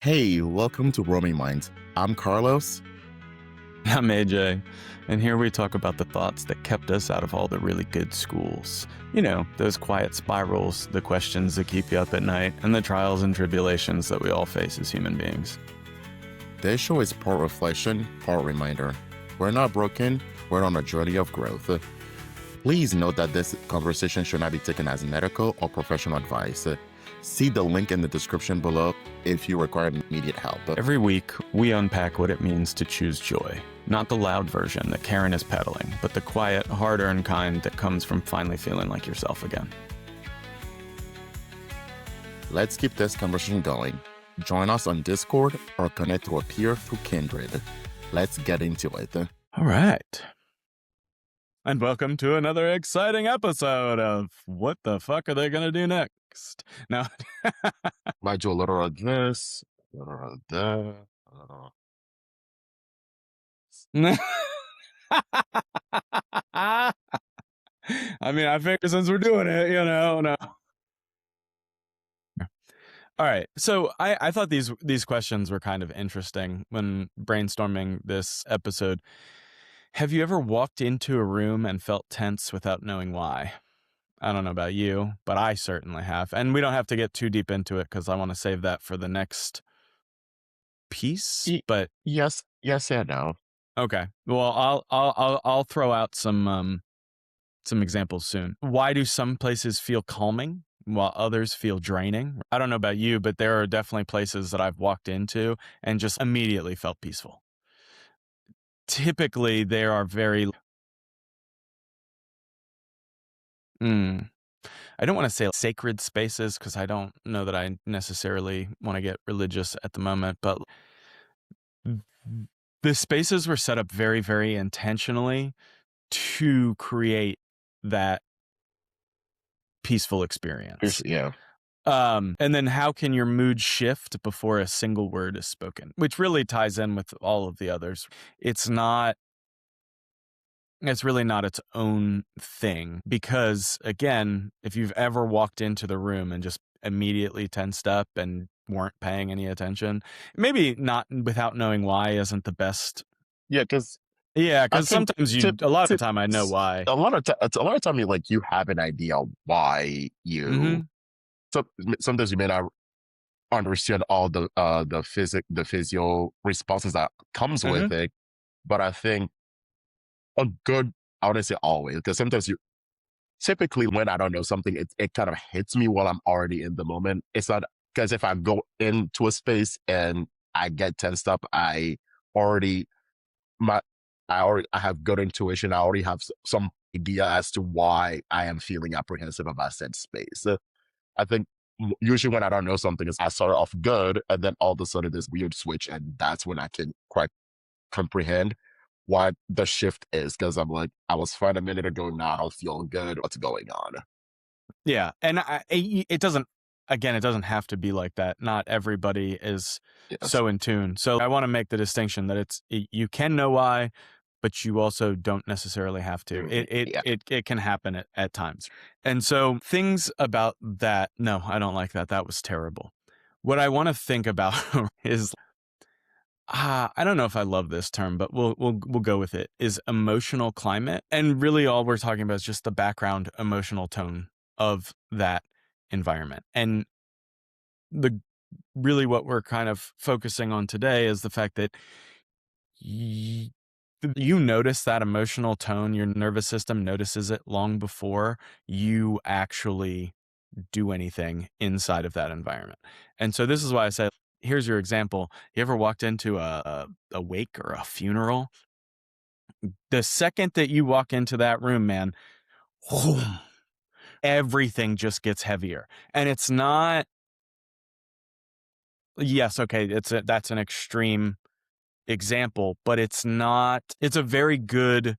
Hey, welcome to Roaming Minds. I'm Carlos. I'm AJ, and here we talk about the thoughts that kept us out of all the really good schools. You know, those quiet spirals, the questions that keep you up at night, and the trials and tribulations that we all face as human beings. This show is part reflection, part reminder. We're not broken, we're on a journey of growth. Please note that this conversation should not be taken as medical or professional advice. See the link in the description below if you require immediate help. Every week, we unpack what it means to choose joy. Not the loud version that Karen is peddling, but the quiet, hard-earned kind that comes from finally feeling like yourself again. Let's keep this conversation going. Join us on Discord or connect to a peer through Kindred. Let's get into it. All right. And welcome to another exciting episode of What the Fuck Are They Gonna Do Next? Now, Might do a little of this, a little of that. I don't know. I mean, I figure since we're doing it, no. All right. So I thought these questions were kind of interesting when brainstorming this episode. Have you ever walked into a room and felt tense without knowing why? I don't know about you, but I certainly have. And we don't have to get too deep into it because I want to save that for the next piece. But Yes, and no. okay. Well, I'll throw out some examples soon. Why do some places feel calming while others feel draining? I don't know about you, but there are definitely places that I've walked into and just immediately felt peaceful. Typically, there are very I don't want to say sacred spaces because I don't know that I necessarily want to get religious at the moment, but the spaces were set up very, very intentionally to create that peaceful experience. Yeah. And then how can your mood shift before a single word is spoken? Which really ties in with all of the others. It's really not its own thing because, again, if you've ever walked into the room and just immediately tensed up and weren't paying any attention, maybe not without knowing why isn't the best. Yeah, because Yeah, because think sometimes a lot of the time I know why. a lot of time you have an idea why you. Mhm. So sometimes you may not understand all the physio responses that comes with it, but I think a good, I wouldn't say always, because sometimes typically when I don't know something, it kind of hits me while I'm already in the moment. It's not because if I go into a space and I get tensed up, already my I have good intuition. I already have some idea as to why I am feeling apprehensive about said space. I think usually when I don't know something, is I start off good, and then all of a sudden this weird switch, and that's when I can quite comprehend why the shift is. Because I'm like, I was fine a minute ago, now I don't feel good. What's going on? Yeah, and it doesn't. Again, it doesn't have to be like that. Not everybody is Yes. so in tune. So I want to make the distinction that you can know why, but you also don't necessarily have to. It can happen at times. And so things about that, no, I don't like that. That was terrible. What I want to think about is I don't know if I love this term, but we'll go with it, is emotional climate. And really all we're talking about is just the background emotional tone of that environment. And really what we're kind of focusing on today is the fact that you notice that emotional tone, your nervous system notices it long before you actually do anything inside of that environment. And so this is why I said, here's your example. You ever walked into a wake or a funeral? The second that you walk into that room, man, whoom, everything just gets heavier. And it's not, yes, okay, that's an extreme example, but it's a very good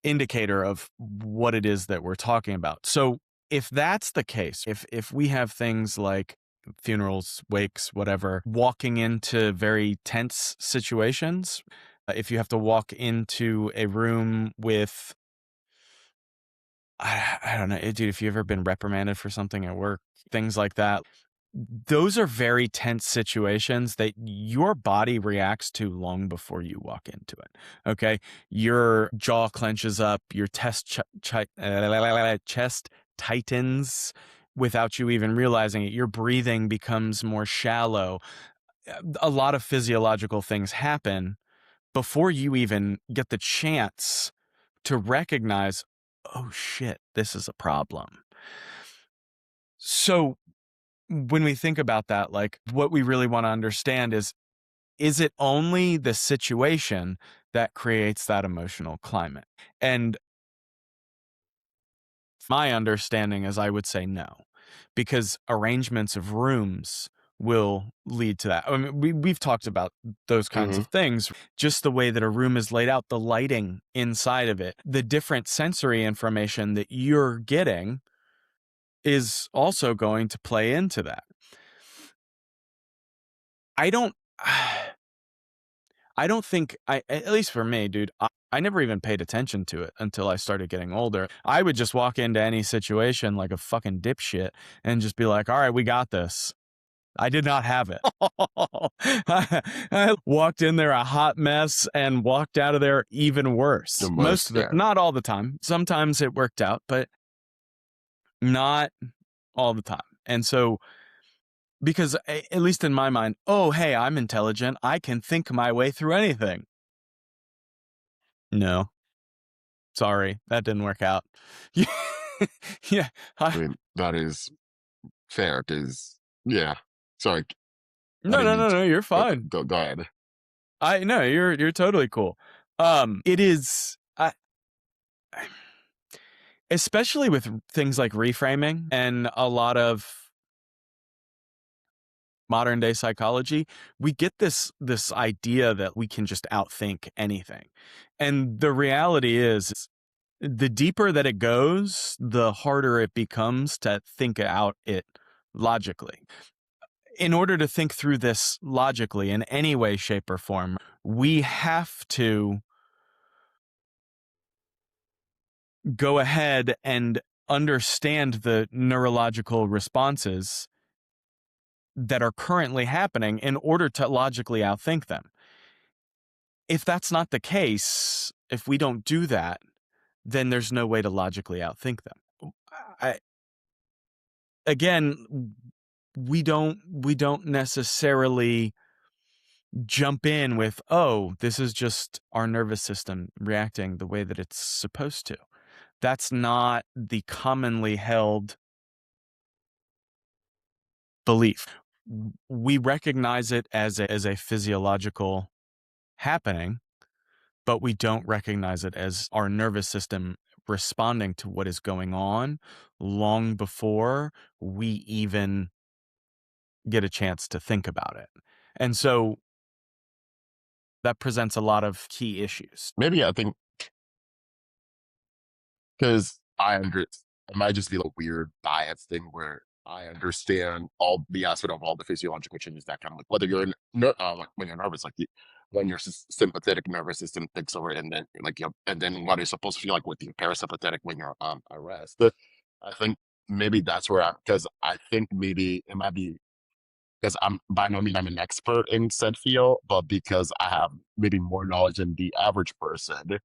indicator of what it is that we're talking about. So if that's the case, if we have things like funerals, wakes, whatever, walking into very tense situations, if you have to walk into a room with, I don't know, dude, if you've ever been reprimanded for something at work, things like that, those are very tense situations that your body reacts to long before you walk into it. Okay. Your jaw clenches up, your chest tightens without you even realizing it. Your breathing becomes more shallow. A lot of physiological things happen before you even get the chance to recognize, oh shit, this is a problem. So when we think about that, like what we really want to understand is it only the situation that creates that emotional climate? And my understanding is I would say no, because arrangements of rooms will lead to that. I mean, we've talked about those kinds Mm-hmm. of things, just the way that a room is laid out, the lighting inside of it, the different sensory information that you're getting is also going to play into that. I don't I don't think at least for me, dude, I never even paid attention to it until I started getting older. I would just walk into any situation like a fucking dipshit and just be like, all right, we got this. I did not have it. I walked in there a hot mess and walked out of there even worse. The Most most, of the, yeah. not all the time. Sometimes it worked out, but not all the time. And so, because at least in my mind, oh, hey, I'm intelligent. I can think my way through anything. No, sorry, that didn't work out. Yeah. I mean, that is fair because, yeah. Sorry, I No, didn't no, mean no, to. no, you're fine. Go ahead. I no, you're totally cool. It is especially with things like reframing and a lot of modern day psychology, we get this idea that we can just outthink anything. And the reality is the deeper that it goes, the harder it becomes to think out it logically. In order to think through this logically in any way, shape, or form, we have to go ahead and understand the neurological responses that are currently happening in order to logically outthink them. If that's not the case, if we don't do that, then there's no way to logically outthink them. I, again, we don't necessarily jump in with, oh, this is just our nervous system reacting the way that it's supposed to. That's not the commonly held belief. We recognize it as a physiological happening, but we don't recognize it as our nervous system responding to what is going on long before we even get a chance to think about it. And so that presents a lot of key issues. Maybe I think because it might just be a weird bias thing where I understand all the aspect of all the physiological changes that come with whether you're like when you're nervous, like when your sympathetic nervous system takes over, and then like and then what is supposed to feel like with your parasympathetic when you're at rest. But I think maybe that's where because I think maybe it might be because I'm by no means I'm an expert in said field, but because I have maybe more knowledge than the average person,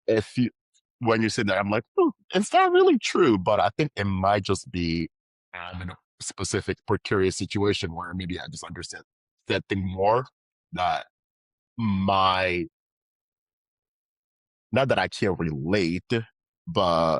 if you when you say that, I'm like, is that really true? But I think it might just be I'm in a specific precarious situation where maybe I just understand that thing more. That my not that I can't relate, but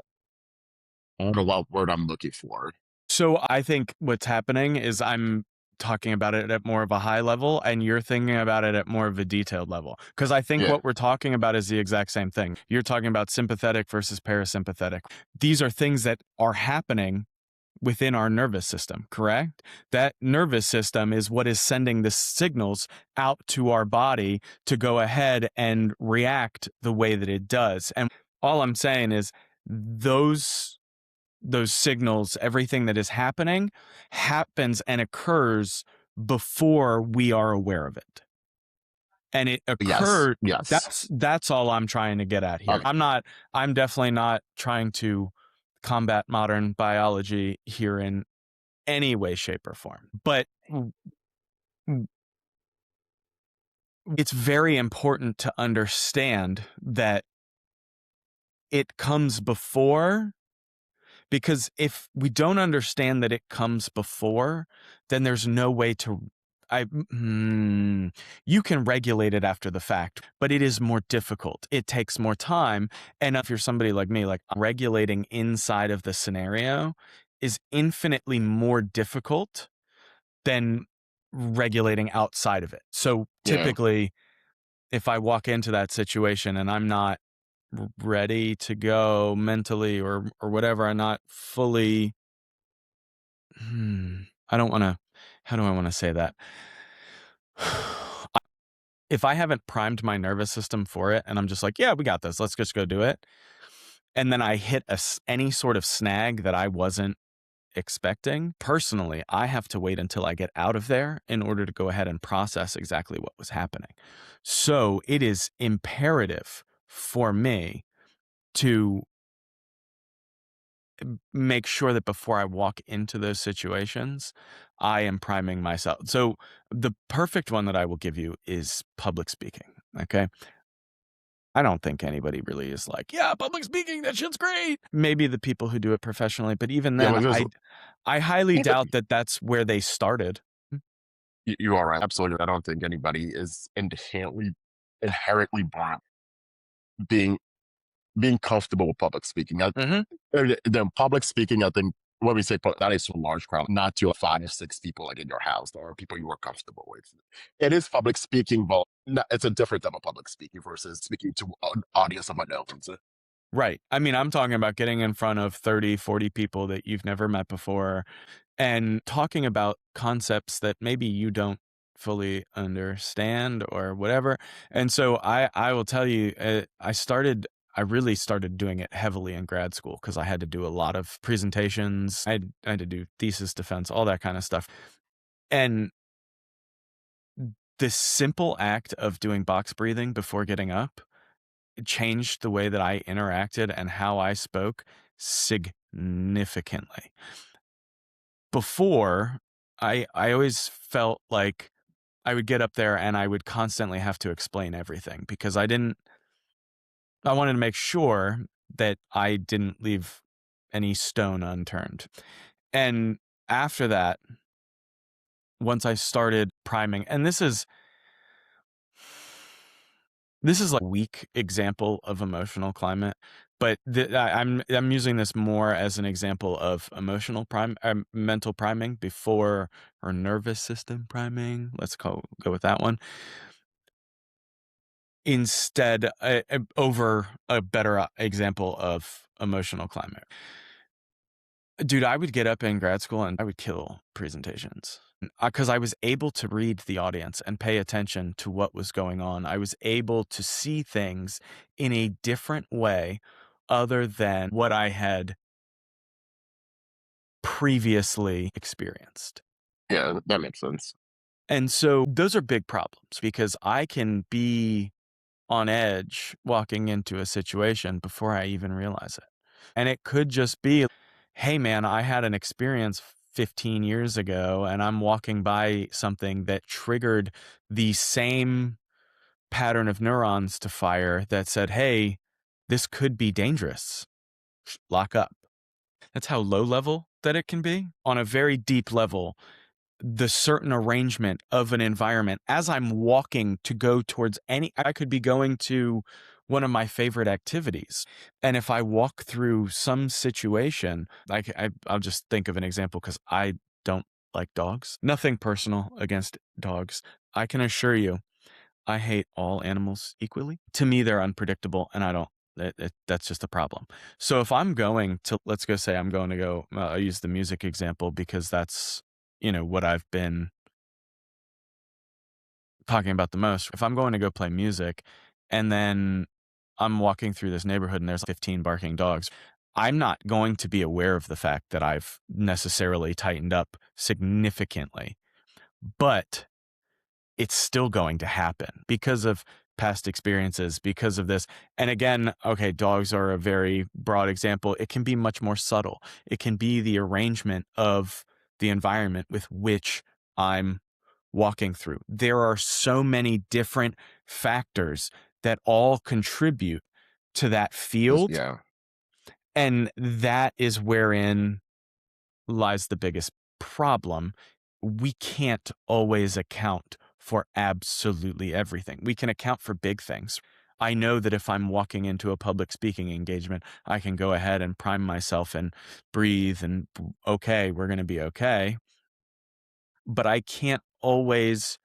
I don't know what word I'm looking for. So I think what's happening is I'm talking about it at more of a high level and you're thinking about it at more of a detailed level. Because I think Yeah, what we're talking about is the exact same thing. You're talking about sympathetic versus parasympathetic. These are things that are happening within our nervous system, correct? That nervous system is what is sending the signals out to our body to go ahead and react the way that it does. And all I'm saying is those signals, everything that is happening happens and occurs before we are aware of it. And it yes, occurred. yes. That's all I'm trying to get at here. Okay. I'm definitely not trying to combat modern biology here in any way, shape, or form. But it's very important to understand that it comes before, because if we don't understand that it comes before, then there's no way to you can regulate it after the fact, but it is more difficult. It takes more time. And if you're somebody like me, like regulating inside of the scenario is infinitely more difficult than regulating outside of it. So Yeah. typically, if I walk into that situation and I'm not ready to go mentally or whatever, I'm not fully I don't want to how do I want to say that? If I haven't primed my nervous system for it and I'm just like, yeah, we got this. Let's just go do it. And then I hit any sort of snag that I wasn't expecting. Personally, I have to wait until I get out of there in order to go ahead and process exactly what was happening. So it is imperative for me to make sure that before I walk into those situations, I am priming myself. So the perfect one that I will give you is public speaking. Okay. I don't think anybody really is like, yeah, public speaking, that shit's great. Maybe the people who do it professionally, but even Yeah, then, but just I highly doubt that that's where they started. you are right. Absolutely. I don't think anybody is inherently born being comfortable with public speaking. Hmm. Then public speaking, I think when we say that is to a large crowd, not to a 5 or 6 people like in your house or people you are comfortable with. It is public speaking, but it's a different type of public speaking versus speaking to an audience of unknowns. Right. I mean, I'm talking about getting in front of 30, 40 people that you've never met before and talking about concepts that maybe you don't fully understand or whatever. And so I will tell you, I really started doing it heavily in grad school because I had to do a lot of presentations. I had to do thesis defense, all that kind of stuff. And this simple act of doing box breathing before getting up changed the way that I interacted and how I spoke significantly. Before, I always felt like I would get up there and I would constantly have to explain everything because I wanted to make sure that I didn't leave any stone unturned. And after that, once I started priming, and this is like a weak example of emotional climate, but I'm using this more as an example of mental priming before, or nervous system priming. Let's go with that one instead, over a better example of emotional climate. Dude, I would get up in grad school and I would kill presentations because I was able to read the audience and pay attention to what was going on. I was able to see things in a different way other than what I had previously experienced. Yeah, that makes sense. And so those are big problems because I can be on edge walking into a situation before I even realize it. And it could just be, hey, man, I had an experience 15 years ago and I'm walking by something that triggered the same pattern of neurons to fire that said, hey, this could be dangerous. Lock up. That's how low level that it can be. On a very deep level, the certain arrangement of an environment as I'm walking to go towards I could be going to one of my favorite activities. And if I walk through some situation, like I'll just think of an example because I don't like dogs. Nothing personal against dogs. I can assure you, I hate all animals equally. To me, they're unpredictable and I don't. That's just a problem. So if I'm going to, let's go say I'm going to go, I use the music example because that's, what I've been talking about the most. If I'm going to go play music and then I'm walking through this neighborhood and there's 15 barking dogs, I'm not going to be aware of the fact that I've necessarily tightened up significantly, but it's still going to happen because of past experiences, because of this. And again, okay, dogs are a very broad example. It can be much more subtle. It can be the arrangement of the environment with which I'm walking through. There are so many different factors that all contribute to that field. Yeah. And that is wherein lies the biggest problem. We can't always account for absolutely everything. We can account for big things. I know that if I'm walking into a public speaking engagement, I can go ahead and prime myself and breathe and, okay, we're going to be okay. But I can't always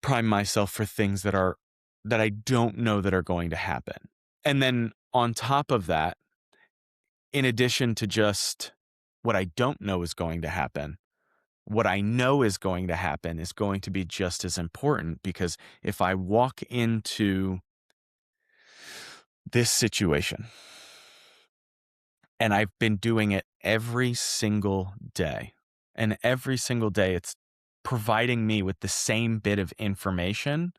prime myself for things that I don't know that are going to happen. And then on top of that, in addition to just what I don't know is going to happen, what I know is going to happen is going to be just as important, because if I walk into this situation and I've been doing it every single day, and every single day it's providing me with the same bit of information,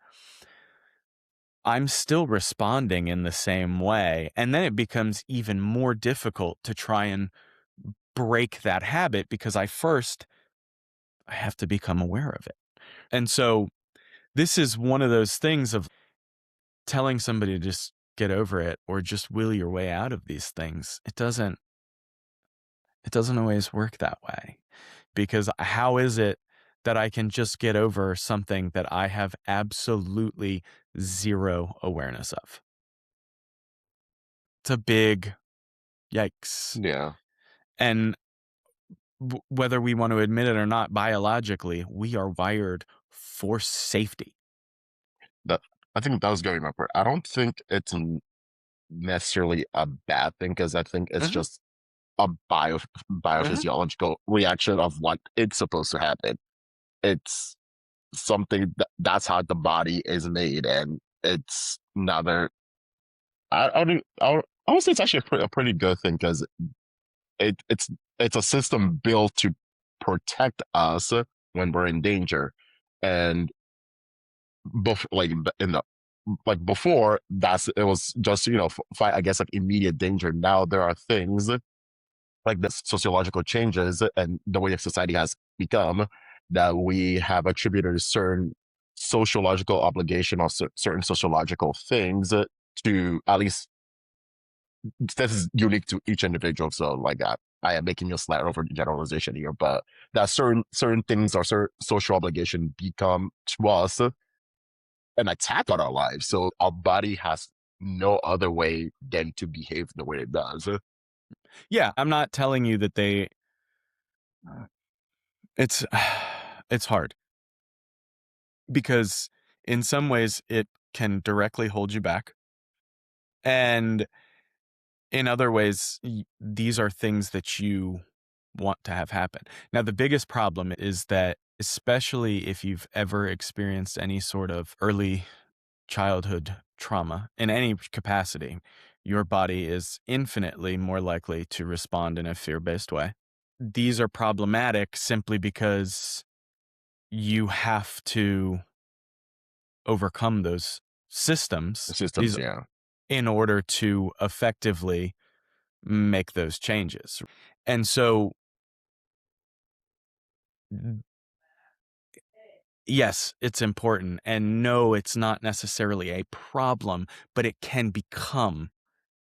I'm still responding in the same way. And then it becomes even more difficult to try and break that habit, because I have to become aware of it. And so this is one of those things of telling somebody to just get over it or just will your way out of these things. It doesn't always work that way, because how is it that I can just get over something that I have absolutely zero awareness of? It's a big yikes. Yeah. And whether we want to admit it or not, biologically, we are wired for safety. That I think that was going my part. I don't think it's necessarily a bad thing, because I think it's Mhm, just a mhm. biophysiological reaction of what it's supposed to happen. It's something that's how the body is made, and it's another. I would say it's actually a pretty good thing, because it it's a system built to protect us when we're in danger, and like in the like before, that's it was just fight, I guess, like immediate danger. Now there are things like the sociological changes and the way that society has become, that we have attributed a certain sociological obligation or certain sociological things to, at least this is unique to each individual. So like I am making a slight over generalization here, but that certain things or certain social obligation become to us an attack on our lives. So our body has no other way than to behave the way it does. Yeah, I'm not telling you that it's it's hard, because in some ways it can directly hold you back. And in other ways, these are things that you want to have happen. Now, the biggest problem is that, especially if you've ever experienced any sort of early childhood trauma in any capacity, your body is infinitely more likely to respond in a fear-based way. These are problematic simply because you have to overcome those systems, Systems, these, yeah. in order to effectively make those changes. And so, yes, it's important. And no, it's not necessarily a problem, but it can become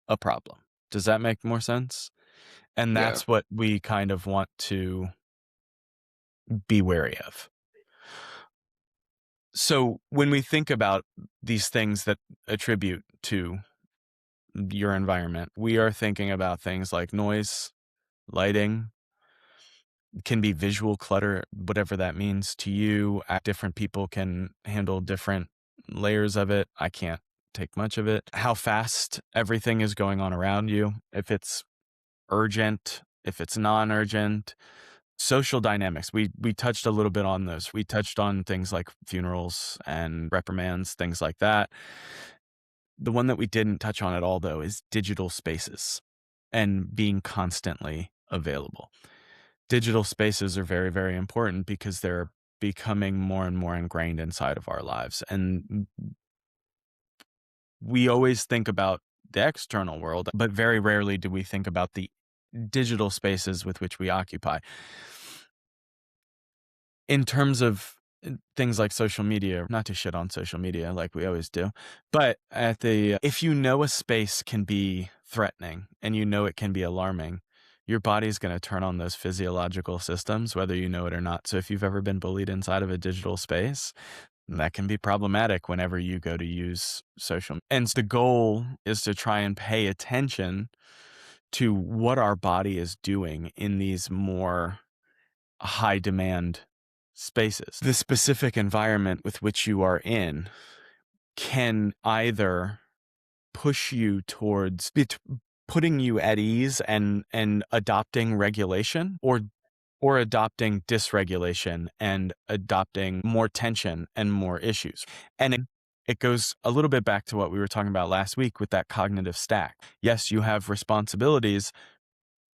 a problem. Does that make more sense? And Yeah. that's what we kind of want to be wary of. So when we think about these things that attribute to your environment, we are thinking about things like noise, lighting, can be visual clutter, whatever that means to you. Different people can handle different layers of it. I can't take much of it. How fast everything is going on around you, if it's urgent, if it's non-urgent. Social dynamics. We touched a little bit on those. We touched on things like funerals and reprimands, things like that. The one that we didn't touch on at all, though, is digital spaces and being constantly available. Digital spaces are very, very important because they're becoming more and more ingrained inside of our lives. And we always think about the external world, but very rarely do we think about the digital spaces with which we occupy. In terms of things like social media, not to shit on social media like we always do, but if you know a space can be threatening and you know it can be alarming, your body's going to turn on those physiological systems, whether you know it or not. So if you've ever been bullied inside of a digital space, that can be problematic whenever you go to use social. And the goal is to try and pay attention to what our body is doing in these more high demand spaces. The specific environment with which you are in can either push you towards putting you at ease and adopting regulation, or adopting dysregulation and adopting more tension and more issues. And it goes a little bit back to what we were talking about last week with that cognitive stack. Yes, you have responsibilities,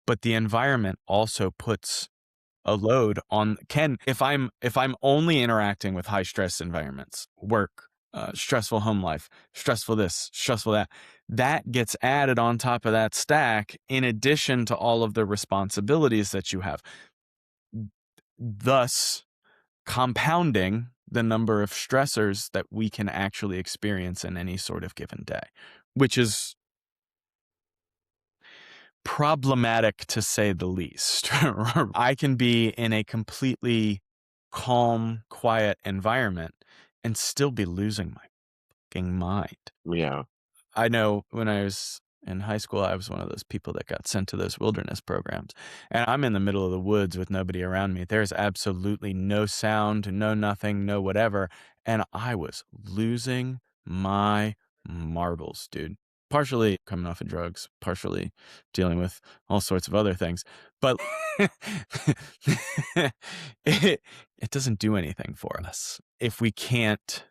but the environment also puts a load on if I'm only interacting with high stress environments, work, stressful home life, stressful this, stressful that, that gets added on top of that stack in addition to all of the responsibilities that you have, thus compounding the number of stressors that we can actually experience in any sort of given day, which is problematic to say the least. I can be in a completely calm, quiet environment and still be losing my fucking mind. Yeah. I know when I was in high school, I was one of those people that got sent to those wilderness programs. And I'm in the middle of the woods with nobody around me. There's absolutely no sound, no nothing, no whatever. And I was losing my marbles, dude. Partially coming off of drugs, partially dealing with all sorts of other things. But it doesn't do anything for us if we can't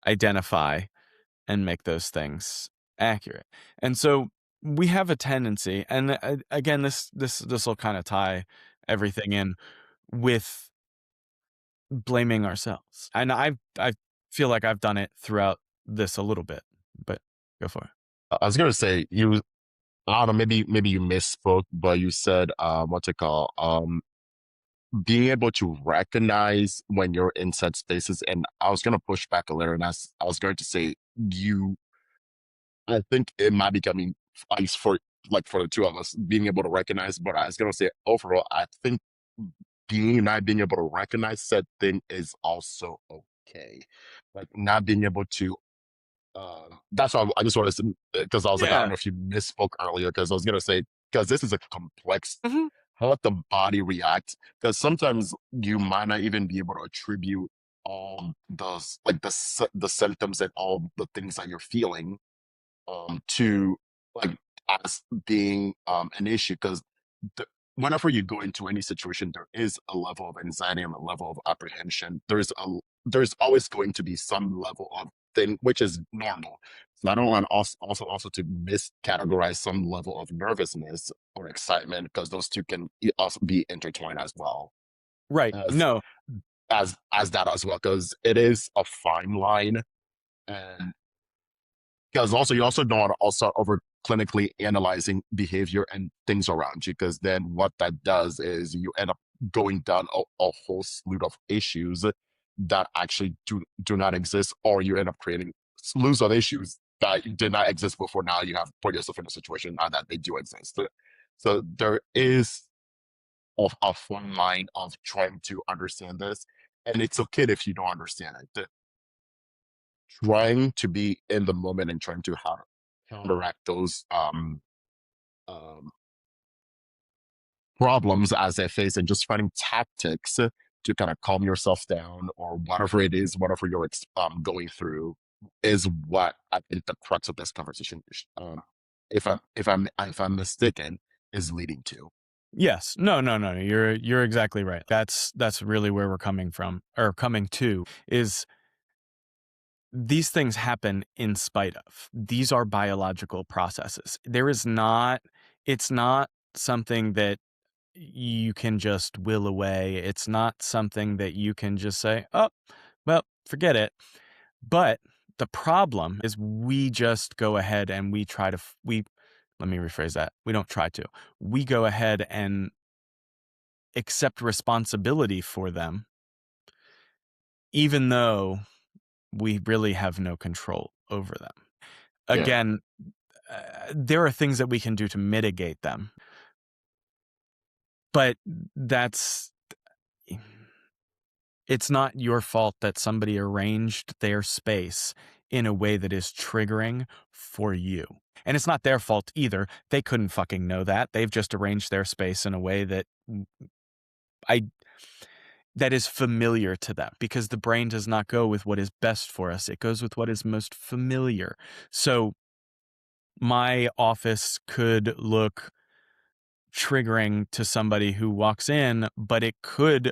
identify and make those things accurate. And so we have a tendency, and again, this will kind of tie everything in with blaming ourselves. And I feel like I've done it throughout this a little bit, but go for it. I was gonna say you. I don't know. Maybe you misspoke, but you said what's it called? Being able to recognize when you're in such spaces. And I was gonna push back a little, and I was going to say you. I think it might be coming at least for like for the two of us being able to recognize. But I was gonna say overall, I think being not being able to recognize said thing is also okay. Like not being able to that's why I just wanted to, because I was like, I don't Yeah. know if you misspoke earlier, because I was gonna say, because this is a complex, Hmm. how let the body react, because sometimes you might not even be able to attribute all those like the symptoms and all the things that you're feeling to like as being an issue, because whenever you go into any situation, there is a level of anxiety and a level of apprehension. There's always going to be some level of thing which is normal. So I don't want also to miscategorize some level of nervousness or excitement, because those two can also be intertwined as well Right. as No. as that as well, because it is a fine line. And because also you also don't want to also over clinically analyzing behavior and things around you, because then what that does is you end up going down a whole slew of issues that actually do not exist, or you end up creating slews of issues that did not exist before. Now you have put yourself in a situation now that they do exist. So there is a fine line of trying to understand this, and it's okay if you don't understand it. Trying to be in the moment and trying to counteract those um, problems as they face, and just finding tactics to kind of calm yourself down, or whatever it is, whatever you're going through, is what I think the crux of this conversation, if I'm mistaken, is leading to. Yes. No, no, no, no. You're exactly right. That's really where we're coming from, or coming to, is these things happen in spite of. These are biological processes. It's not something that you can just will away. It's not something that you can just say, oh, well, forget it. But the problem is we just go ahead and we try to, let me rephrase that. We don't try to. We go ahead and accept responsibility for them, even though we really have no control over them. Yeah. Again, there are things that we can do to mitigate them, but that's it's not your fault that somebody arranged their space in a way that is triggering for you. And it's not their fault either. They couldn't fucking know that. They've just arranged their space in a way that I that is familiar to them, because the brain does not go with what is best for us. It goes with what is most familiar. So my office could look triggering to somebody who walks in, but it could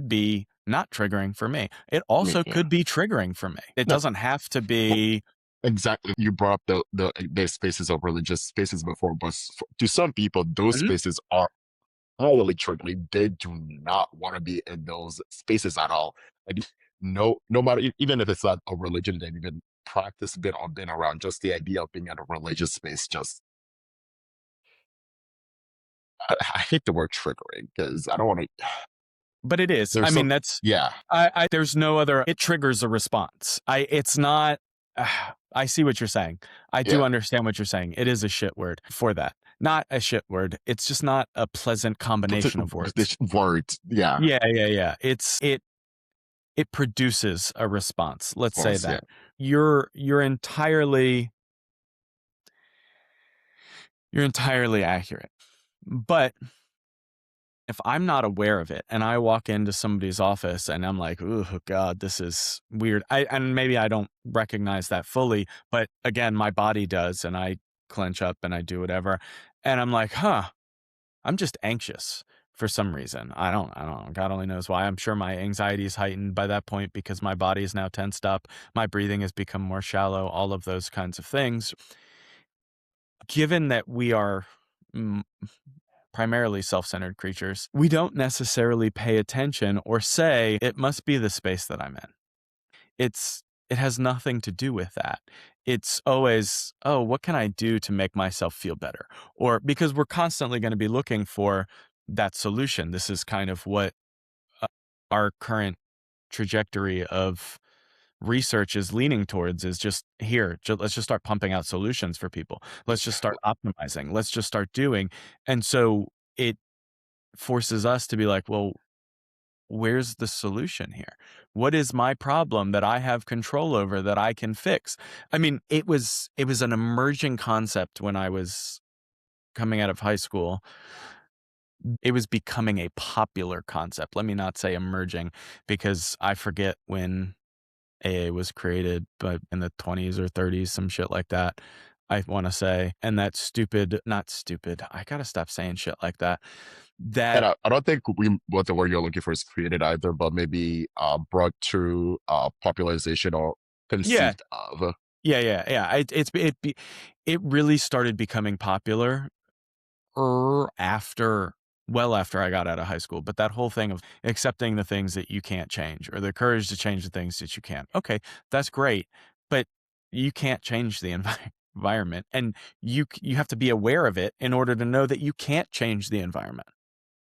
be not triggering for me. It also Yeah. could be triggering for me. It No, doesn't have to well, be. exactly. You brought up the spaces of religious spaces before, but to some people, those Mhm. spaces are highly triggering. They do not want to be in those spaces at all. Like, no matter, even if it's not a religion they've even practiced, been or been around, just the idea of being at a religious space, just I hate the word triggering because I don't want to. But it is. I There's some, mean, that's. yeah, There's no other. It triggers a response. It's not. I see what you're saying. I do yeah. understand what you're saying. It is a shit word for that. Not a shit word. It's just not a pleasant combination of words. This word, yeah, Yeah, yeah, yeah. It produces a response. Let's say was, yeah. that. You're entirely accurate. But if I'm not aware of it and I walk into somebody's office and I'm like, "Oh God, this is weird." And maybe I don't recognize that fully, but again, my body does, and I clench up and I do whatever. And I'm like, "Huh, I'm just anxious for some reason. I don't know. God only knows why. I'm sure my anxiety is heightened by that point because my body is now tensed up. My breathing has become more shallow, all of those kinds of things. Given that we are mm, primarily self-centered creatures, we don't necessarily pay attention or say it must be the space that I'm in. It has nothing to do with that. It's always, oh, what can I do to make myself feel better? Or because we're constantly going to be looking for that solution. This is kind of what uh, our current trajectory of research is leaning towards, is just here, let's just start pumping out solutions for people. Let's just start optimizing. Let's just start doing. And so it forces us to be like, well, where's the solution here? What is my problem that I have control over that I can fix? I mean, it was an emerging concept when I was coming out of high school. It was becoming a popular concept. Let me not say emerging, because I forget when AA was created, but in the 20s or 30s, some shit like that. I want to say, and that stupid, not stupid. I gotta stop saying shit like that. And That I don't think what the word you're looking for is created either, but maybe brought to popularization or yeah, conceived of. yeah, yeah, yeah. It really started becoming popular after, well, after I got out of high school. But that whole thing of accepting the things that you can't change, or the courage to change the things that you can. Okay, that's great, but you can't change the environment, and you have to be aware of it in order to know that you can't change the environment.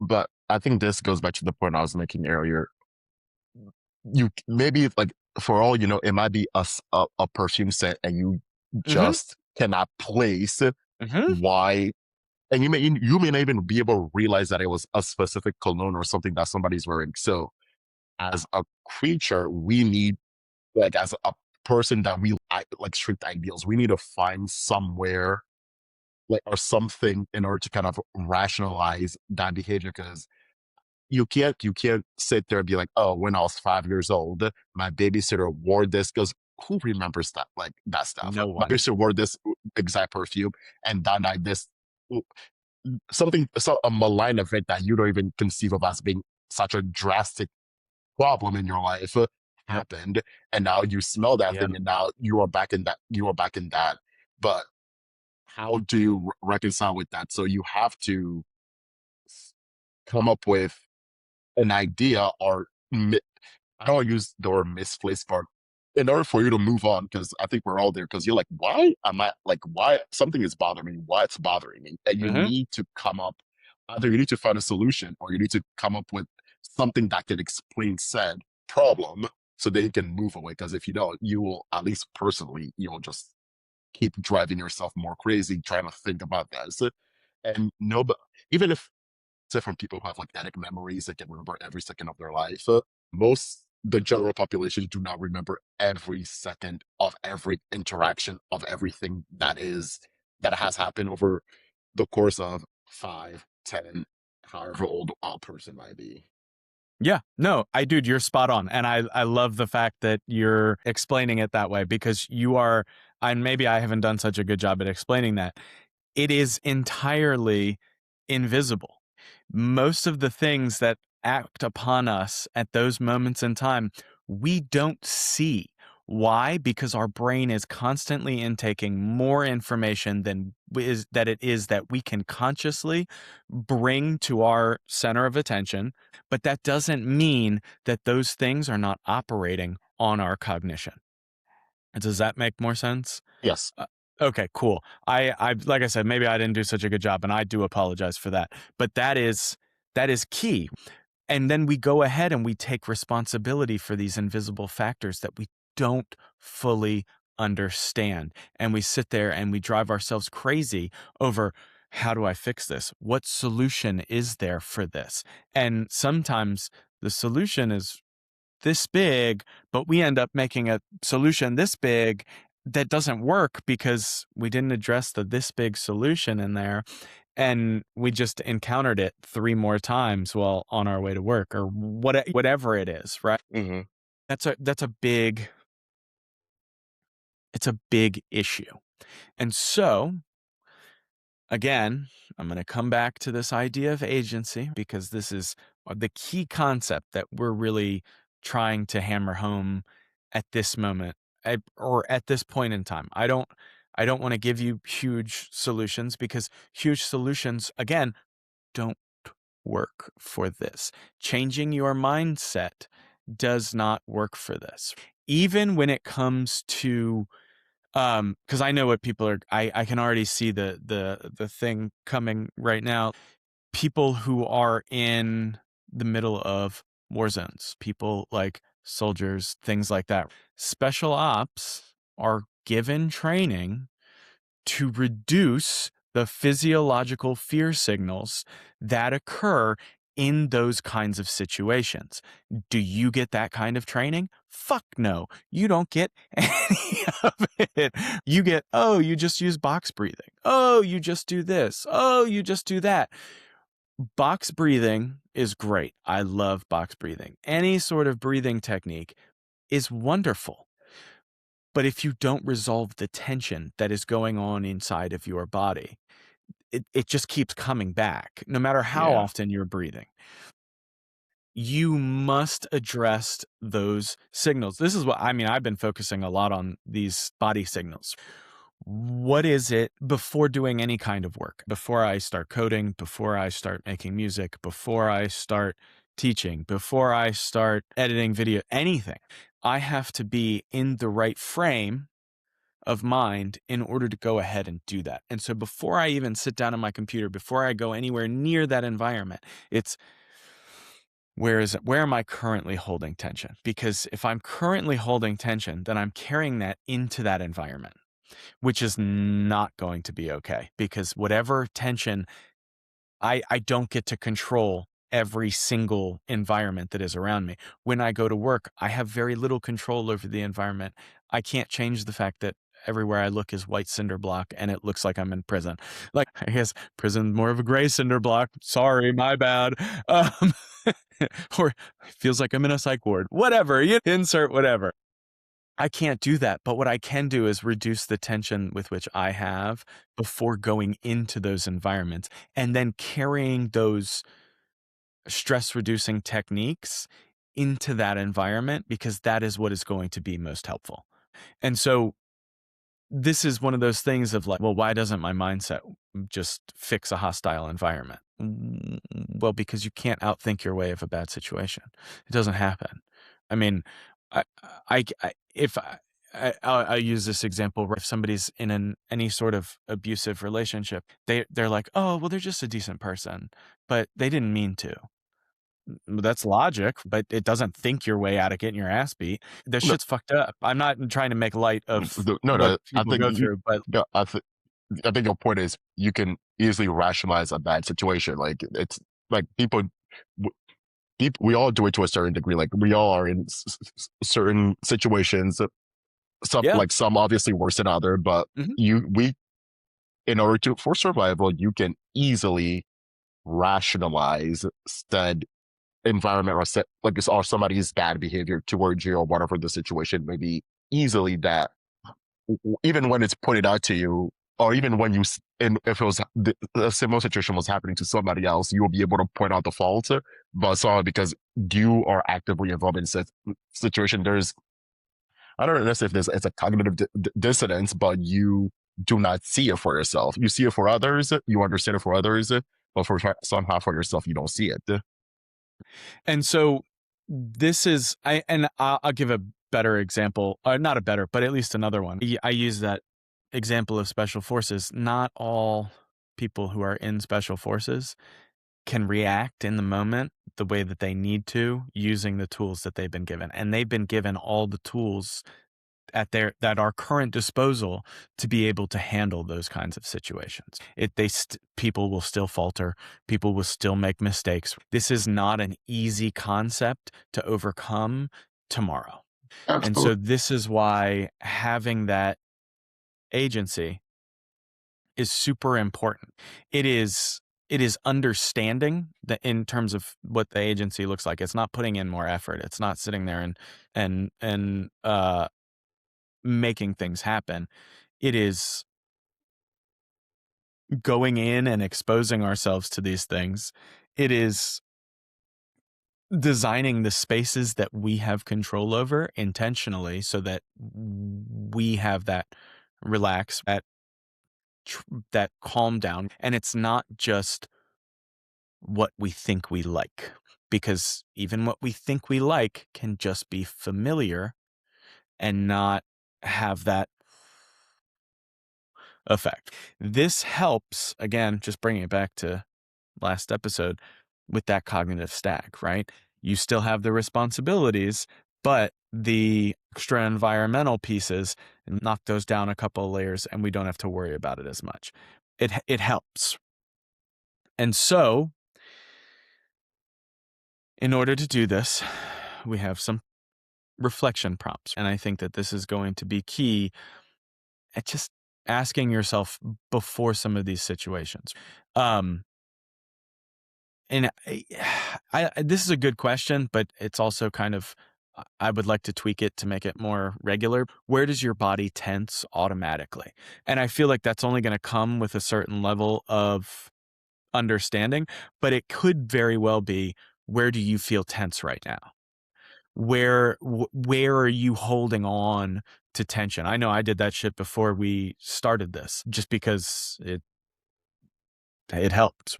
But I think this goes back to the point I was making earlier. You maybe like, for all you know, it might be a perfume scent, and you Mm-hmm. just cannot place Mm-hmm. why. And you may not even be able to realize that it was a specific cologne or something that somebody's wearing. So as a creature, we need, like, as a person that we like strict ideals, we need to find somewhere, like, or something in order to kind of rationalize that behavior. Because you can't sit there and be like, oh, when I was 5 years old, my babysitter wore this. Because who remembers that, like, that stuff? No My one. babysitter wore this exact perfume, and that night this something, so a malign event that you don't even conceive of as being such a drastic problem in your life Yep. happened, and now you smell that Yep. thing, and now you are back in that. But how do you reconcile with that? So you have to come up with an idea, or I don't use the word misplaced, but in order for you to move on, because I think we're all there, because you're like, why am I like, why something is bothering me, why it's bothering me, and you Mm-hmm. need to come up, either you need to find a solution or you need to come up with something that can explain said problem so that you can move away. Because if you don't, you will, at least personally, you'll just keep driving yourself more crazy trying to think about this. And no, but even if different people who have like static memories that can remember every second of their life. Most the general population do not remember every second of every interaction of everything that has happened over the course of 5, 10, however old a person might be. Yeah, no, dude, you're spot on. And I love the fact that you're explaining it that way because you are, and maybe I haven't done such a good job at explaining that. It is entirely invisible. Most of the things that act upon us at those moments in time, we don't see. Why? Because our brain is constantly intaking more information than it is that we can consciously bring to our center of attention. But that doesn't mean that those things are not operating on our cognition. Does that make more sense? Yes. Uh, okay, cool. Like I said, maybe I didn't do such a good job, and I do apologize for that. But that is key. And then we go ahead and we take responsibility for these invisible factors that we don't fully understand. And we sit there and we drive ourselves crazy over, how do I fix this? What solution is there for this? And sometimes the solution is this big, but we end up making a solution this big that doesn't work because we didn't address the this big solution in there. And we just encountered it 3 more times while on our way to work or whatever it is, right? Hmm. That's a big, it's a big issue. And so again, I'm going to come back to this idea of agency because this is the key concept that we're really trying to hammer home at this moment or at this point in time. I don't want to give you huge solutions because huge solutions again don't work for this. Changing your mindset does not work for this. Even when it comes to because I know what people are. I can already see the thing coming right now. People who are in the middle of war zones, people like soldiers, things like that. Special ops are given training to reduce the physiological fear signals that occur in those kinds of situations. Do you get that kind of training? Fuck no. You don't get any of it. You get, oh, you just use box breathing. Oh, you just do this. Oh, you just do that. Box breathing is great. I love box breathing. Any sort of breathing technique is wonderful. But if you don't resolve the tension that is going on inside of your body, it just keeps coming back, no matter how Yeah. often you're breathing. You must address those signals. This is what I mean. I've been focusing a lot on these body signals. What is it before doing any kind of work? Before I start coding, before I start making music, before I start teaching, before I start editing video, anything, I have to be in the right frame of mind in order to go ahead and do that. And so before I even sit down on my computer, before I go anywhere near that environment, it's where am I currently holding tension? Because if I'm currently holding tension, then I'm carrying that into that environment, which is not going to be okay because whatever tension I don't get to control every single environment that is around me. When I go to work, I have very little control over the environment. I can't change the fact that everywhere I look is white cinder block and it looks like I'm in prison. Like, I guess prison more of a gray cinder block. Sorry, my bad. Um, or feels like I'm in a psych ward. Whatever, you insert whatever. I can't do that, but what I can do is reduce the tension with which I have before going into those environments and then carrying those stress reducing techniques into that environment because that is what is going to be most helpful. And so this is one of those things of like, well, why doesn't my mindset just fix a hostile environment? Well, because you can't outthink your way of a bad situation. It doesn't happen. I mean, if I'll use this example where if somebody's in any sort of abusive relationship, they're like, oh, well, they're just a decent person, but they didn't mean to. That's logic, but it doesn't think your way out of getting your ass beat. This No, shit's fucked up. I'm not trying to make light of no, what no. I people think go through, but no, I think your point is you can easily rationalize a bad situation. Like it's like people, we all do it to a certain degree. Like we all are in certain situations. yeah. Some obviously worse than other, but Mhm. we in order to for survival, you can easily rationalize said environment or set like or somebody's bad behavior towards you or whatever the situation may be easily that even when it's pointed out to you or even when and if it was a similar situation was happening to somebody else you will be able to point out the fault but so because you are actively involved in such situation there's I don't know if there's it's a cognitive dissonance but you do not see it for yourself you see it for others you understand it for others but for somehow for yourself you don't see it. And so this is I'll give a better example, not a better, but at least another one. I use that example of special forces. Not all people who are in special forces can react in the moment the way that they need to using the tools that they've been given. And they've been given all the tools at our current disposal to be able to handle those kinds of situations. People will still falter, people will still make mistakes. This is not an easy concept to overcome tomorrow. And so Absolutely. this is why having that agency is super important. It is understanding that in terms of what the agency looks like. It's not putting in more effort. It's not sitting there and making things happen. It is going in and exposing ourselves to these things. It is designing the spaces that we have control over intentionally so that we have that relax, that calm down. And it's not just what we think we like, because even what we think we like can just be familiar and not have that effect. This helps, again, just bringing it back to last episode with that cognitive stack, right? You still have the responsibilities, but the extra environmental pieces knock those down a couple of layers and we don't have to worry about it as much. It helps. And so, in order to do this, we have some reflection prompts. And I think that this is going to be key at just asking yourself before some of these situations. Um, And this is a good question, but it's also kind of, I would like to tweak it to make it more regular. Where does your body tense automatically? And I feel like that's only going to come with a certain level of understanding, but it could very well be, where do you feel tense right now? Where are you holding on to tension? I know I did that shit before we started this, just because it helped.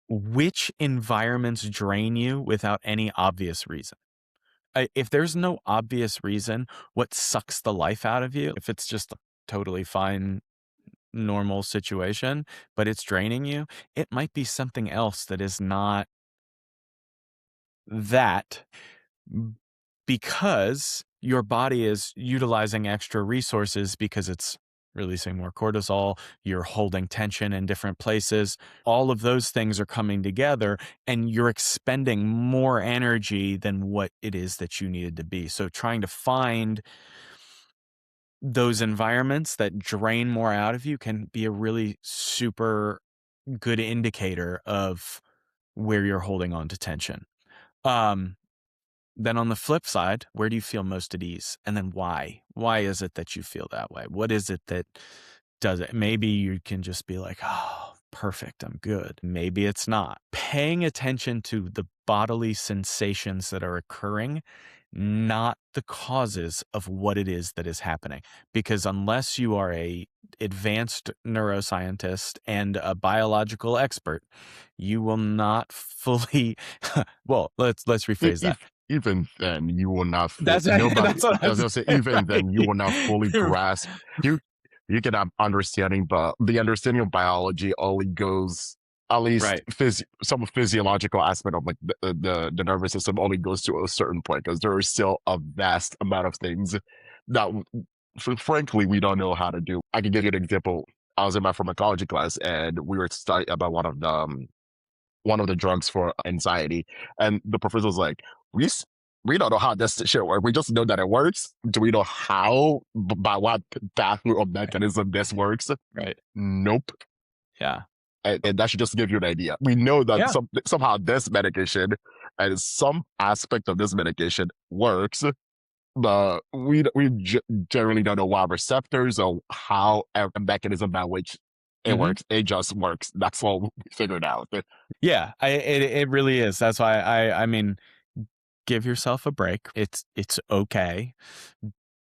Which environments drain you without any obvious reason? If there's no obvious reason, what sucks the life out of you, if it's just a totally fine, normal situation, but it's draining you, it might be something else that is not that, because your body is utilizing extra resources because it's releasing more cortisol, you're holding tension in different places. All of those things are coming together and you're expending more energy than what it is that you needed to be. So trying to find those environments that drain more out of you can be a really super good indicator of where you're holding on to tension. Um, then on the flip side, where do you feel most at ease? And then why? Why is it that you feel that way? What is it that does it? Maybe you can just be like, oh, perfect, I'm good. Maybe it's not. Paying attention to the bodily sensations that are occurring, not the causes of what it is that is happening. Because unless you are a advanced neuroscientist and a biological expert, you will not fully well, let's rephrase If that. even then you will not That's nobody, that's what I I'm was gonna say, saying. even then you will not fully grasp. You can have understanding, but the understanding of biology only goes, at least Right. some physiological aspect of like the nervous system only goes to a certain point, because there is still a vast amount of things that frankly we don't know how to do. I can give you an example. I was in my pharmacology class and we were studying about one of the drugs for anxiety. And the professor was like, we don't know how this shit works. We just know that it works. Do we know how, by what pathway or mechanism this works? Right. Nope. Yeah. And that should just give you an idea. We know that Yeah. somehow this medication and some aspect of this medication works, but we generally don't know why receptors or how a mechanism by which it Hmm. works. It just works. That's all we figured out. Yeah. It really is. That's why I mean, give yourself a break. It's okay.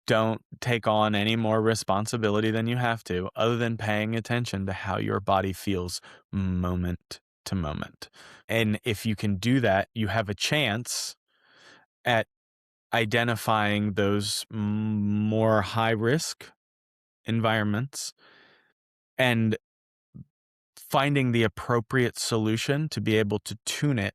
Don't take on any more responsibility than you have to, other than paying attention to how your body feels moment to moment. And if you can do that, you have a chance at identifying those more high risk environments and finding the appropriate solution to be able to tune it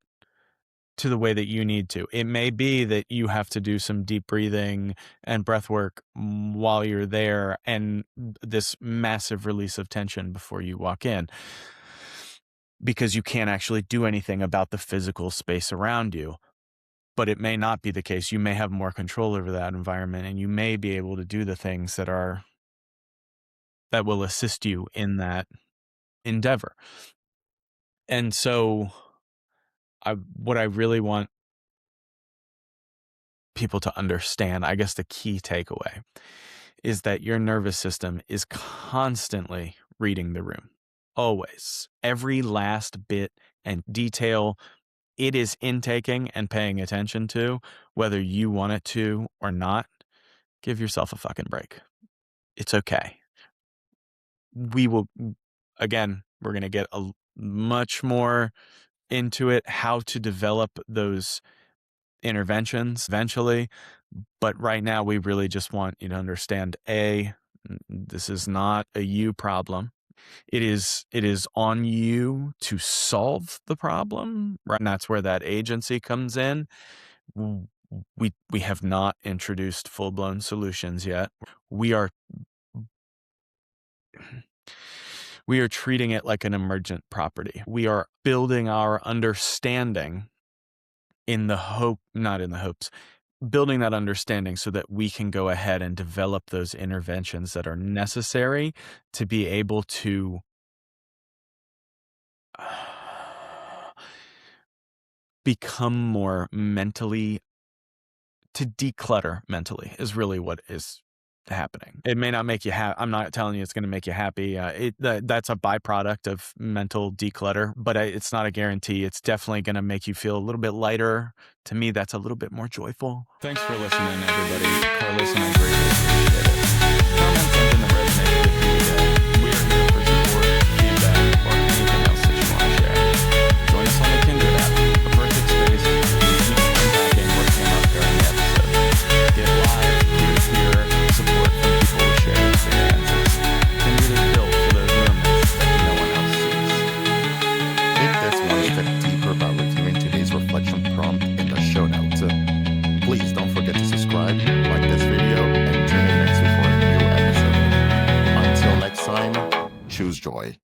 to the way that you need to. It may be that you have to do some deep breathing and breath work while you're there and this massive release of tension before you walk in, because you can't actually do anything about the physical space around you. But it may not be the case. You may have more control over that environment, and you may be able to do the things that will assist you in that endeavor. And so what I really want people to understand, I guess the key takeaway is that your nervous system is constantly reading the room. Always. Every last bit and detail it is intaking and paying attention to, whether you want it to or not. Give yourself a fucking break. It's okay. We will, again, we're going to get much more into it, how to develop those interventions eventually. But right now, we really just want you to understand, this is not a you problem. It is on you to solve the problem, right? And that's where that agency comes in. We have not introduced full-blown solutions yet. We are treating it like an emergent property. We are building our understanding not in the hopes, building that understanding so that we can go ahead and develop those interventions that are necessary to be able to become more mentally, to declutter mentally is really what is happening. It may not make you happy. I'm not telling you it's going to make you happy. That's a byproduct of mental declutter, but it's not a guarantee. It's definitely going to make you feel a little bit lighter. To me, that's a little bit more joyful. Thanks for listening, everybody. Carlos and I greatly appreciate it. Comment something that resonated with you. We are here for support, feedback, or anything else that you want to share. Join us on the Kindred app, the perfect space to keep unpacking what came up during the episode. Get live, peer-to-peer support from people who share experiences. Kindred is built for those moments that no one else sees. Take this one step deeper by reviewing today's reflection prompt in the show notes. Please don't forget to subscribe, like this video, and tune in next week for a new episode. Until next time, choose joy.